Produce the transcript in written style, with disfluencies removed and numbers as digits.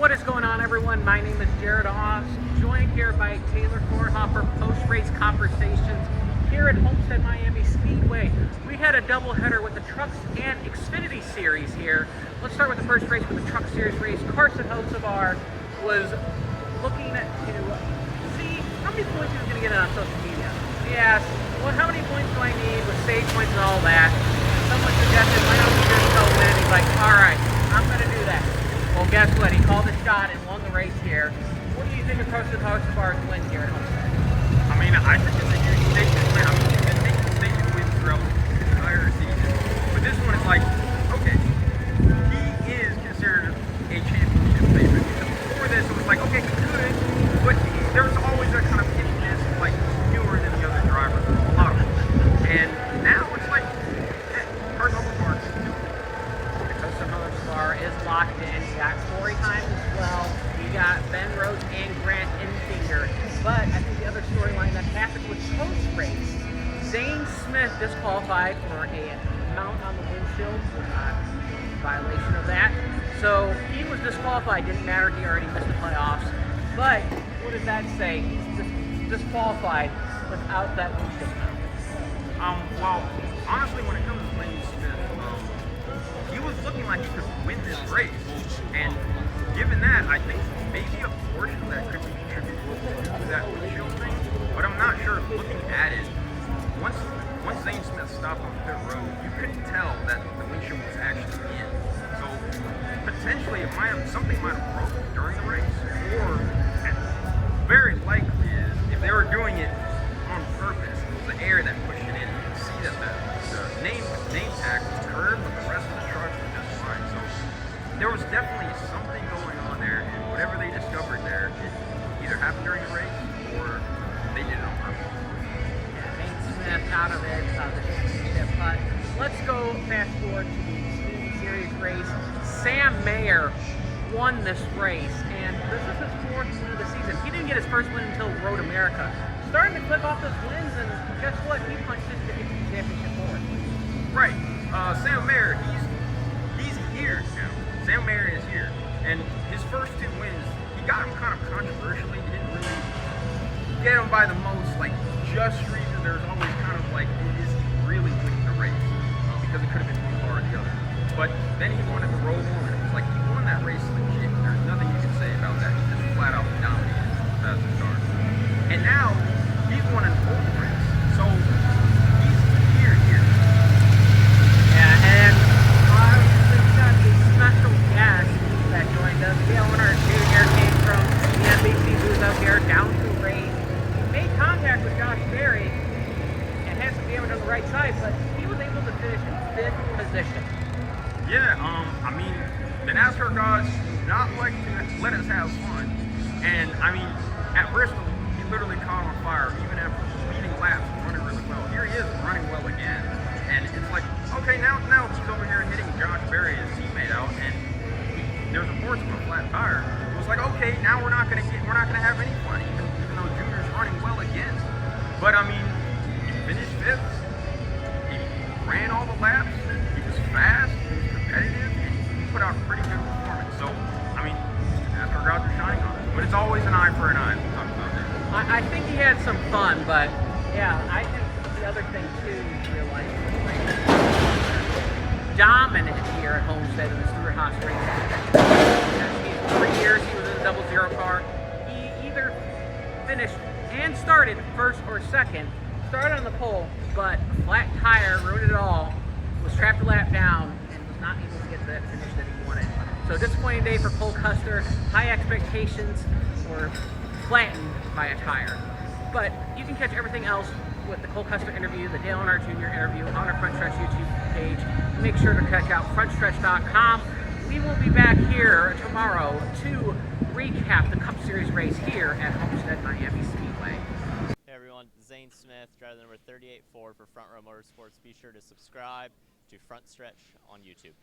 What is going on, everyone? My name is Jared Haas, joined here by Taylor Kornhoff for post-race conversations here at Homestead-Miami Speedway. We had a doubleheader with the Truck and Xfinity Series here. Let's start with the first race with the Truck Series race. Carson Hocevar was looking to see how many points he was going to get on social media. He asked, well, how many points do I need with stage points and all that? Someone suggested, why don't you just go win? He's like, all right, I'm going to do that. Well, guess what? He called the shot and won the race here. What do you think of Carson Hocevar's win here at Homestead? I mean, I think it's a huge statement win. I mean, he's been making statement wins throughout the entire season. But this one is like, okay, he is considered a championship favorite. Because before this, it was like, okay, he could, but there was always that kind of itchiness, like, newer than the other drivers, a lot of them. And now it's like, Carson Hocevar can do it. Carson Hocevar is locked in. He got Corey Hines as well. We got Ben Rhodes and Grant Enfinger. But I think the other storyline that happened was post-race. Zane Smith disqualified for a mount on the windshield, violation of that. So he was disqualified. Didn't matter. He already missed the playoffs. But what does that say? He's disqualified without that windshield mount. Well, honestly, when it comes to Zane Smith, he was looking like he could win this race. And given that, I think maybe a portion of that could be contributed to that windshield thing. But I'm not sure. Looking at it, once Zane Smith stopped on pit road, you couldn't tell that the windshield was actually in. So potentially, something might have broken during the race, or very likely is if they were doing it on purpose, it was the air that pushed it in. You can see that the name tag was curved, but the rest of the truck was just fine. So there was definitely something going on there, and whatever they discovered there, it either happened during the race or they did it on purpose. Yeah, Zane Smith out of it, the championship. But let's go fast forward to the Xfinity Series race. Sam Mayer won this race, and this is his fourth win of the season. He didn't get his first win until Road America. Starting to click off those wins, and guess what? He punched his ticket to the championship board. Right. Sam Mayer, he's here now. Sam Mayer is here. And his first two wins, he got them kind of controversially. He didn't really get them by the most, like, just reason. There's always kind of like, is he really winning the race? Because it could have been one car or the other. But then he won at the Roval, and it was like, he won that race legit. There's nothing you can say about that. He just flat out dominated as a car. And now, he's won an old race. So, he's here. Yeah, and we've got a special guest that joined us. Dale Earnhardt Jr. came from the NBC booth up here down to the race. He made contact with Josh Berry and had some damage on the right side, but he was able to finish in 5th position. Yeah, I mean, the NASCAR gods do not like to let us have fun. And, I mean, at Bristol, he literally caught on fire, even after leading laps, running really well. Here he is, running well again. And it's like, okay, now he's over here hitting Josh Berry, his teammate, out, and there's reports of a flat tire. It was like, okay, now we're not gonna have any fun, even though Junior's running well again. But I mean, he finished 5th. He ran all the laps. He was fast. He was competitive, and he put out a pretty good performance. So, I mean, NASCAR gods are shining on him. But it's always an eye for an eye. We'll talk about that. I think he had some fun, but yeah, I think the other thing too, you realize, dominant here at Homestead in the Stuart Haas race. 3 years he was in the 00 car. He either finished and started first or second. Started on the pole, but flat tire ruined it all. Was trapped a lap down and was not able to get the finish that he wanted. So disappointing day for Cole Custer. High expectations were flattened by a tire. But you can catch everything else with the Cole Custer interview, the Dale Earnhardt Jr. interview on our Frontstretch YouTube page. Make sure to check out frontstretch.com. We will be back here tomorrow to recap the Cup Series race here at Homestead-Miami Speedway. Hey everyone, Zane Smith, driver number 38-4 for Front Row Motorsports. Be sure to subscribe to Frontstretch on YouTube.